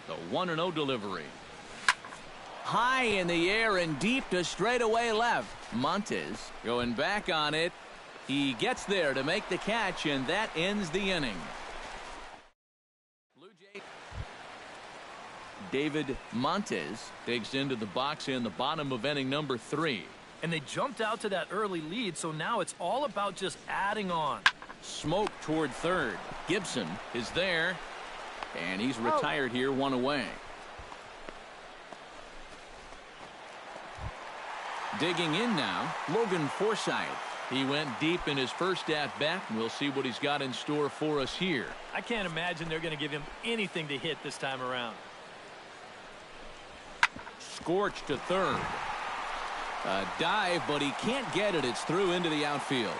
The 1-0 delivery. High in the air and deep to straightaway left. Montes going back on it. He gets there to make the catch, and that ends the inning. Blue Jay David Montes digs into the box in the bottom of inning number 3. And they jumped out to that early lead, so now it's all about just adding on. Smoke toward third. Gibson is there, and he's retired here, 1 away. Digging in now, Logan Forsythe. He went deep in his first at-bat, and we'll see what he's got in store for us here. I can't imagine they're going to give him anything to hit this time around. Scorch to third. A dive, but he can't get it. It's through into the outfield.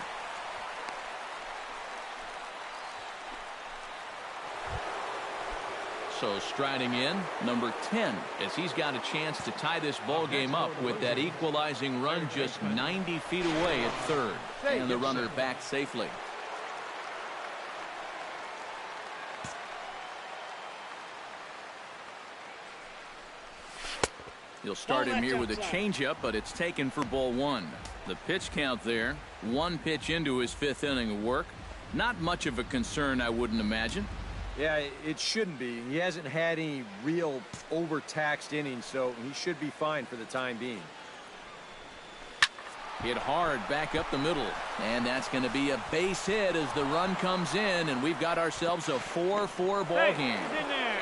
So striding in, number 10, as he's got a chance to tie this ball game up with that equalizing run just 90 feet away at third. And the runner back safely. He'll start him here with a changeup, but it's taken for ball 1. The pitch count there, 1 pitch into his 5th inning of work. Not much of a concern, I wouldn't imagine. Yeah, it shouldn't be. He hasn't had any real overtaxed innings, so he should be fine for the time being. Hit hard back up the middle, and that's going to be a base hit as the run comes in, and we've got ourselves a 4-4 ball game.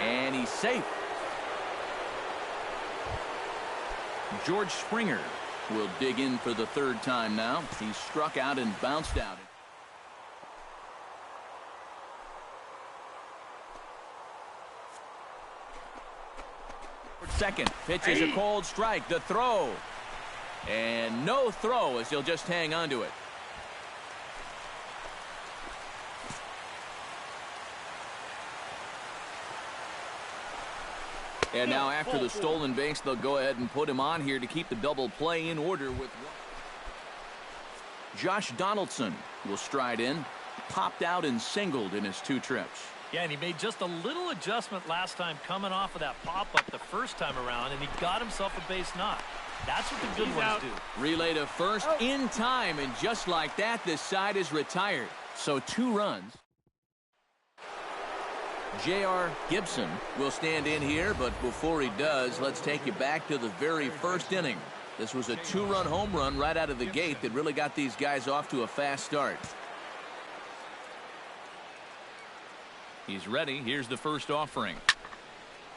And he's safe. George Springer will dig in for the 3rd time now. He struck out and bounced out. Second pitch is a cold strike. The throw, and no throw as he'll just hang on to it. And now after the stolen base, they'll go ahead and put him on here to keep the double play in order with Josh Donaldson will stride in. Popped out and singled in his 2 trips. Yeah, and he made just a little adjustment last time coming off of that pop-up the first time around, and he got himself a base knock. That's what the good ones do. Relay to first in time, and just like that, this side is retired. So 2 runs. J.R. Gibson will stand in here, but before he does, let's take you back to the very first inning. This was a 2-run home run right out of the gate that really got these guys off to a fast start. He's ready. Here's the first offering.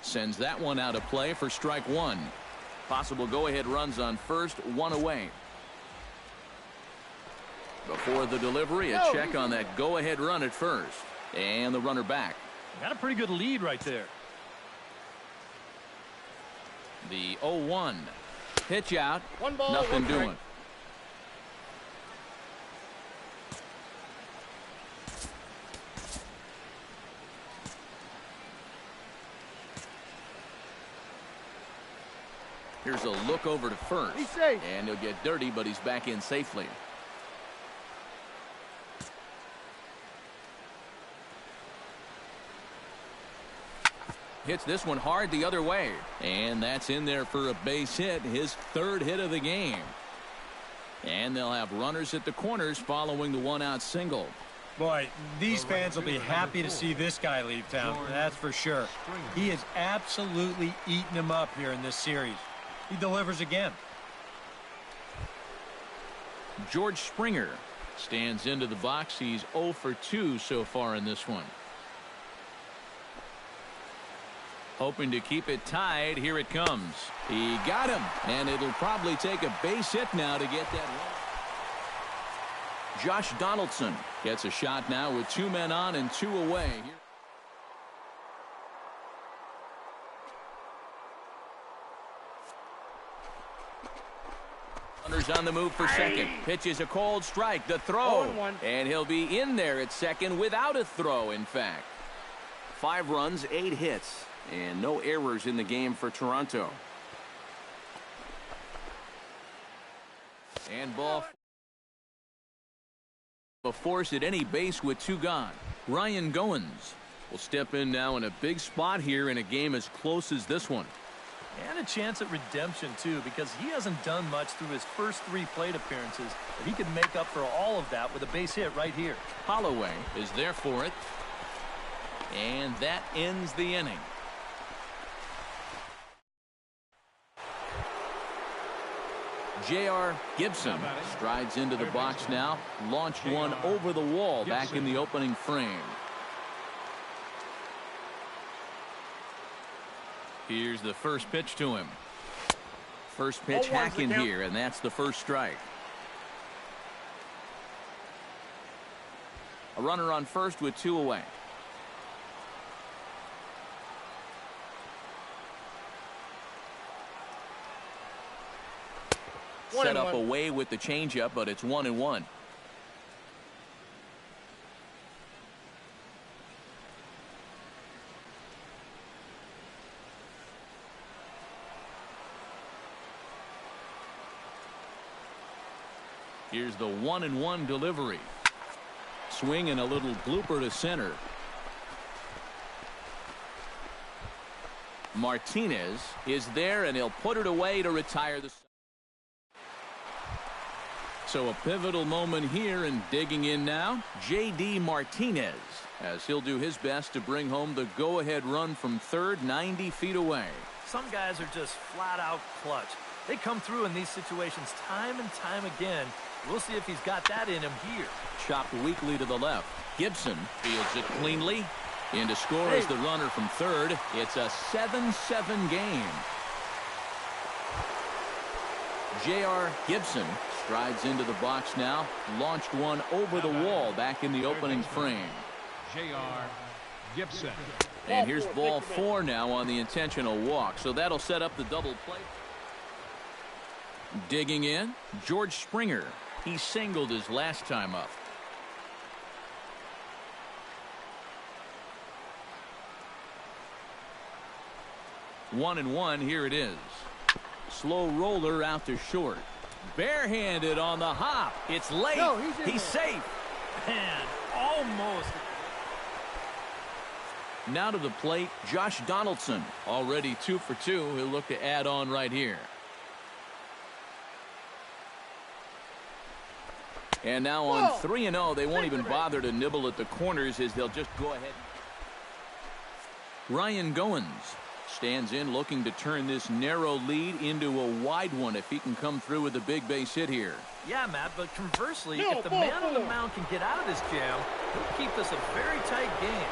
Sends that one out of play for strike 1. Possible go-ahead runs on first, 1 away. Before the delivery, a check on that go-ahead run at first. And the runner back. Got a pretty good lead right there. The 0-1. Pitch out. 1 ball, nothing 1 strike. doing. Here's a look over to first. He's safe. And he'll get dirty, but he's back in safely. Hits this one hard the other way. And that's in there for a base hit, his 3rd hit of the game. And they'll have runners at the corners following the 1-out single. Boy, these fans will be happy to see this guy leave town, that's for sure. He has absolutely eaten him up here in this series. He delivers again. George Springer stands into the box. He's 0 for 2 so far in this one. Hoping to keep it tied. Here it comes. He got him, and it'll probably take a base hit now to get that one. Josh Donaldson gets a shot now with 2 men on and 2 away. Runners on the move for second. Pitch is a cold strike. The throw. 0-1. And he'll be in there at second without a throw, in fact. 5 runs, 8 hits, and no errors in the game for Toronto. And ball. A force at any base with 2 gone. Ryan Goins will step in now in a big spot here in a game as close as this one. And a chance at redemption, too, because he hasn't done much through his first 3 plate appearances, but he could make up for all of that with a base hit right here. Holloway is there for it. And that ends the inning. J.R. Gibson strides into the box now. Launched one over the wall back in the opening frame. Here's the first pitch to him. First pitch hacking here, and that's the first strike. A runner on first with 2 away. Set up away with the changeup, but it's 1-1. Here's the 1-1 delivery. Swing and a little blooper to center. Martinez is there, and he'll put it away to retire the. So a pivotal moment here, and digging in now, J.D. Martinez, as he'll do his best to bring home the go-ahead run from third, 90 feet away. Some guys are just flat-out clutch. They come through in these situations time and time again. We'll see if he's got that in him here. Chopped weakly to the left. Gibson fields it cleanly. In to score is the runner from third. It's a 7-7 game. J.R. Gibson strides into the box now. Launched one over the wall back in the opening frame. J.R. Gibson. And here's ball 4 now on the intentional walk. So that'll set up the double play. Digging in, George Springer. He singled his last time up. One and one, here it is. Slow roller out to short. Barehanded on the hop. It's late. No, he's safe. Man, almost. Now to the plate, Josh Donaldson. Already 2 for 2. He'll look to add on right here. And now on 3-0, they won't even bother to nibble at the corners as they'll just go ahead. Ryan Goins stands in looking to turn this narrow lead into a wide one if he can come through with a big base hit here. Yeah, Matt, but conversely, if the man on the mound can get out of this jam, he'll keep this a very tight game.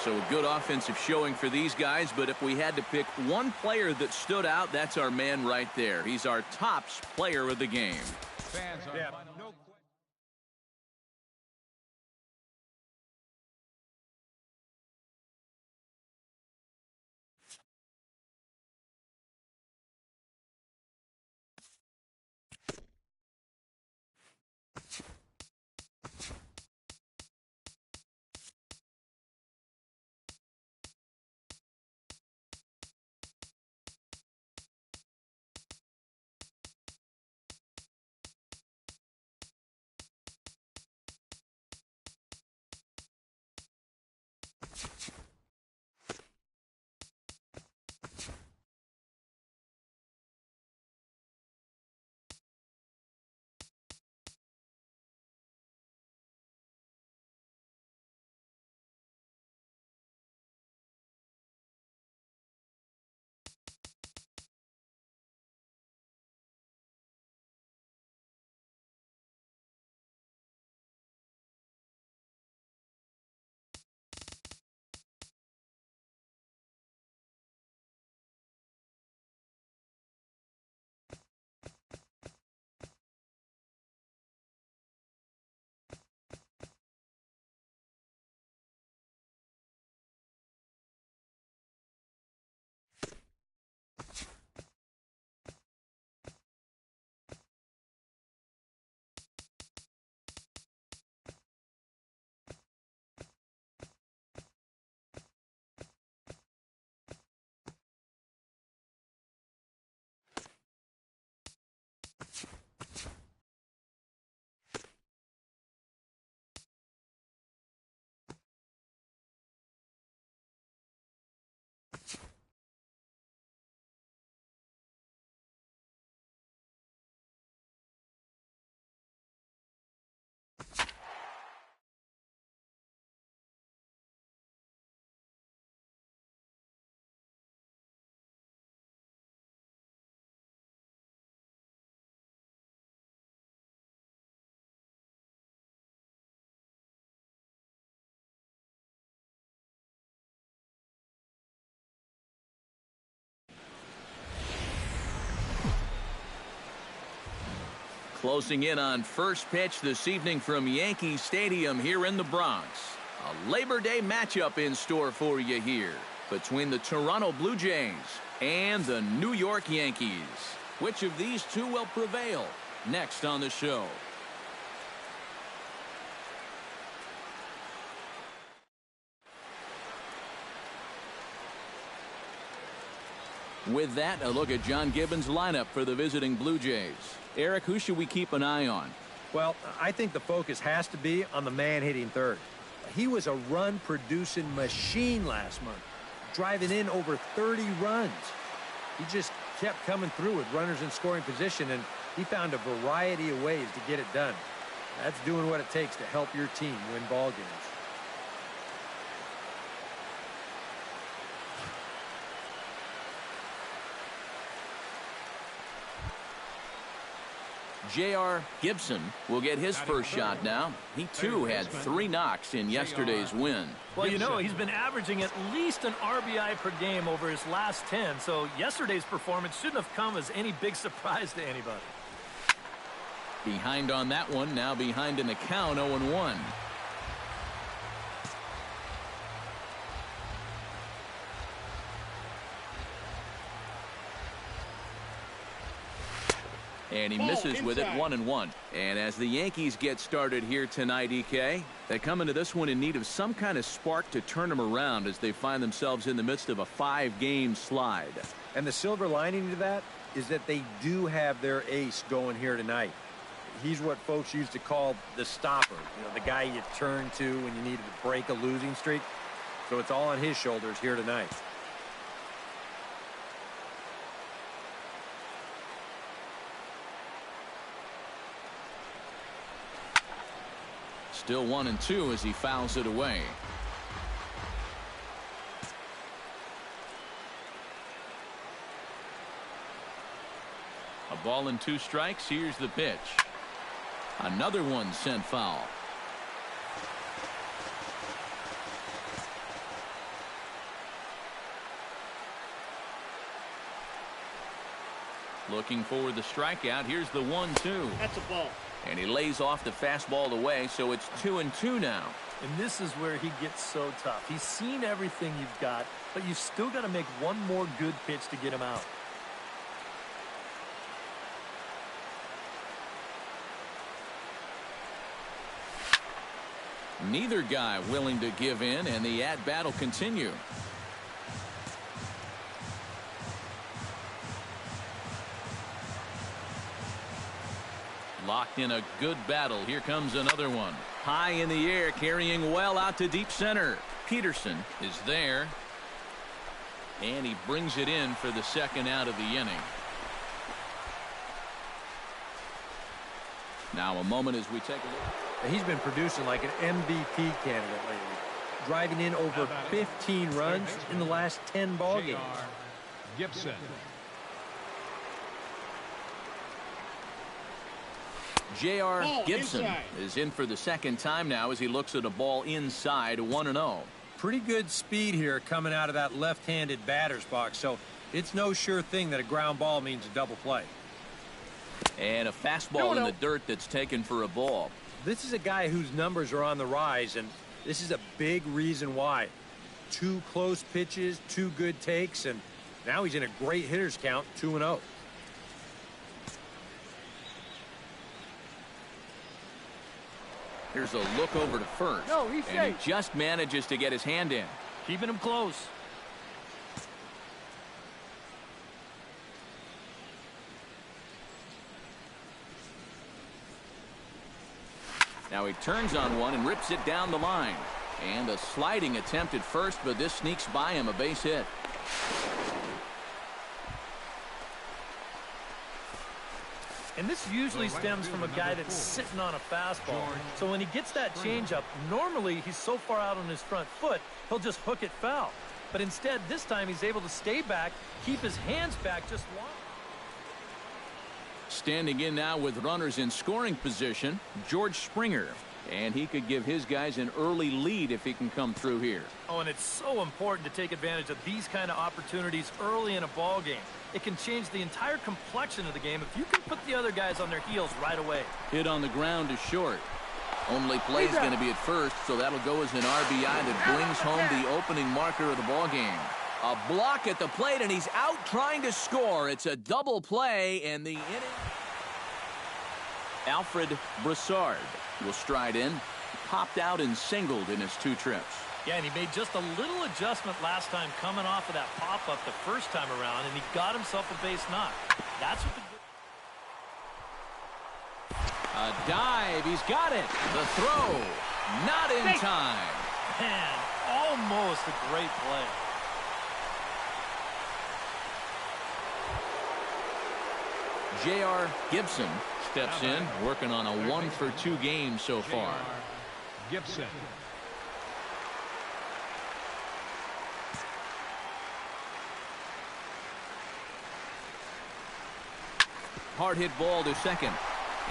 So a good offensive showing for these guys, but if we had to pick one player that stood out, that's our man right there. He's our tops player of the game. Fans are Closing in on first pitch this evening from Yankee Stadium here in the Bronx. A Labor Day matchup in store for you here between the Toronto Blue Jays and the New York Yankees. Which of these two will prevail? Next on the show. With that, a look at John Gibbons' lineup for the visiting Blue Jays. Eric, who should we keep an eye on? Well, I think the focus has to be on the man hitting third. He was a run-producing machine last month, driving in over 30 runs. He just kept coming through with runners in scoring position, and he found a variety of ways to get it done. That's doing what it takes to help your team win ball games. J.R. Gibson will get his first shot now. He, too, had 3 knocks in yesterday's win. Well, you know, he's been averaging at least an RBI per game over his last 10, so yesterday's performance shouldn't have come as any big surprise to anybody. Behind on that one, now behind in the count, 0-1. And he misses with it, 1-1. And as the Yankees get started here tonight, EK, they come into this one in need of some kind of spark to turn them around as they find themselves in the midst of a 5-game slide. And the silver lining to that is that they do have their ace going here tonight. He's what folks used to call the stopper, you know, the guy you turn to when you needed to break a losing streak. So it's all on his shoulders here tonight. Still 1-2 as he fouls it away. A ball and 2 strikes. Here's the pitch. Another one sent foul. Looking for the strikeout. Here's the 1-2. That's a ball. And he lays off the fastball away, so it's 2-2 now. And this is where he gets so tough. He's seen everything you've got, but you've still got to make one more good pitch to get him out. Neither guy willing to give in, and the at-bat will continue. Locked in a good battle. Here comes another one. High in the air, carrying well out to deep center. Peterson is there. And he brings it in for the second out of the inning. Now a moment as we take a look. He's been producing like an MVP candidate lately, driving in over 15 runs in the last 10 ball games. Gibson. J.R. Gibson is in for the second time now as he looks at a ball inside, 1-0. Pretty good speed here coming out of that left-handed batter's box, so it's no sure thing that a ground ball means a double play. And a fastball in the dirt that's taken for a ball. This is a guy whose numbers are on the rise, and this is a big reason why. 2 close pitches, 2 good takes, and now he's in a great hitter's count, 2-0. Here's a look over to first. And he just manages to get his hand in. Keeping him close. Now he turns on one and rips it down the line. And a sliding attempt at first, but this sneaks by him, a base hit. And this usually stems from a guy that's sitting on a fastball. So when he gets that changeup, normally he's so far out on his front foot, he'll just hook it foul. But instead, this time he's able to stay back, keep his hands back just one. Standing in now with runners in scoring position, George Springer. And he could give his guys an early lead if he can come through here. Oh, and it's so important to take advantage of these kind of opportunities early in a ball game. It can change the entire complexion of the game if you can put the other guys on their heels right away. Hit on the ground is short. Only play is going to be at first, so that'll go as an RBI that brings home the opening marker of the ball game. A block at the plate, and he's out trying to score. It's a double play, and the inning. Alfred Broussard will stride in. Popped out and singled in his 2 trips. Yeah, and he made just a little adjustment last time coming off of that pop-up the first time around, and he got himself a base knock. That's what the... A dive. He's got it. The throw. Not in time. Man, almost a great play. J.R. Gibson steps in, working on a 1-for-2 game so far. Gibson. Hard hit ball to second.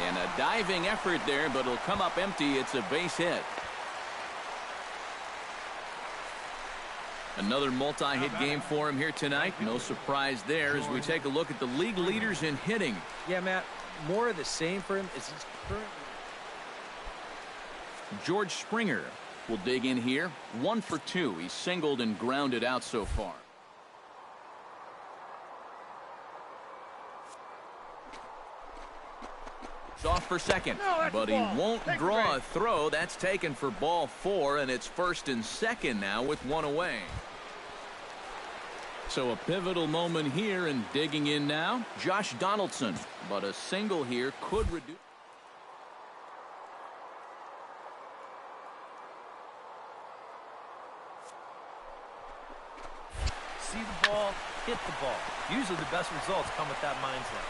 And a diving effort there, but it'll come up empty. It's a base hit. Another multi-hit game for him here tonight. No surprise there as we take a look at the league leaders in hitting. Yeah, Matt, more of the same for him is his current. George Springer will dig in here. 1-for-2. He's singled and grounded out so far. Off for second, but he won't draw a throw. That's taken for ball 4, and it's 1st and 2nd now with 1 away. So a pivotal moment here, and digging in now, Josh Donaldson. But a single here could reduce. See the ball, hit the ball. Usually the best results come with that mindset.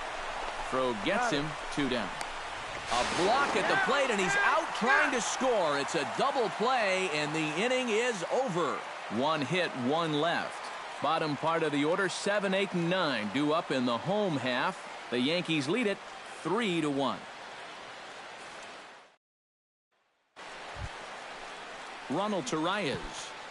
Throw gets him, 2 down. A block at the plate, and he's out trying to score. It's a double play, and the inning is over. 1 hit, 1 left. Bottom part of the order, 7, 8, and 9 due up in the home half. The Yankees lead it 3-1. Ronald Torreyes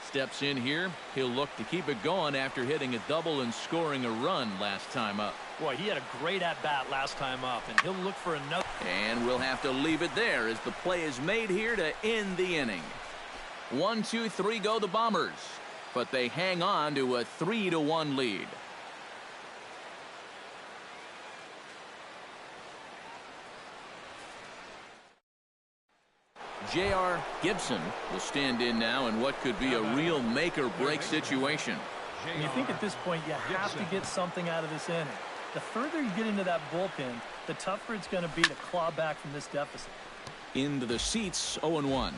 steps in here. He'll look to keep it going after hitting a double and scoring a run last time up. Boy, he had a great at-bat last time up, and he'll look for another. And we'll have to leave it there as the play is made here to end the inning. 1, 2, 3 go the Bombers, but they hang on to a 3-1 lead. J.R. Gibson will stand in now in what could be a real make-or-break situation. And you think at this point you have to get something out of this inning. The further you get into that bullpen, the tougher it's going to be to claw back from this deficit. Into the seats, 0-1.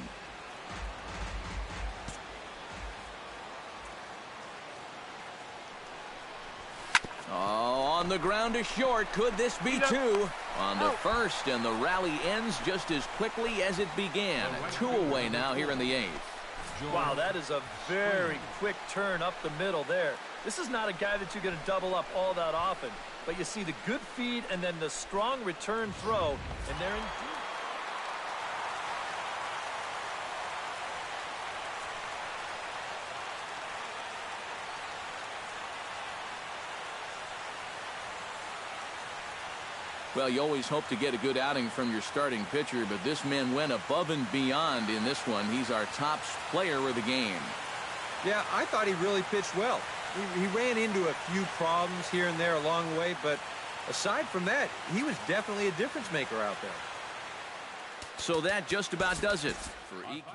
Oh, on the ground to short. Could this be 2? On to first, and the rally ends just as quickly as it began. 2 away now here in the 8th. Wow, that is a very quick turn up the middle there. This is not a guy that you're going to double up all that often. But you see the good feed and then the strong return throw, and they're in. Well, you always hope to get a good outing from your starting pitcher, but this man went above and beyond in this one. He's our top player of the game. Yeah, I thought he really pitched well. He ran into a few problems here and there along the way, but aside from that, he was definitely a difference maker out there. So that just about does it for EK.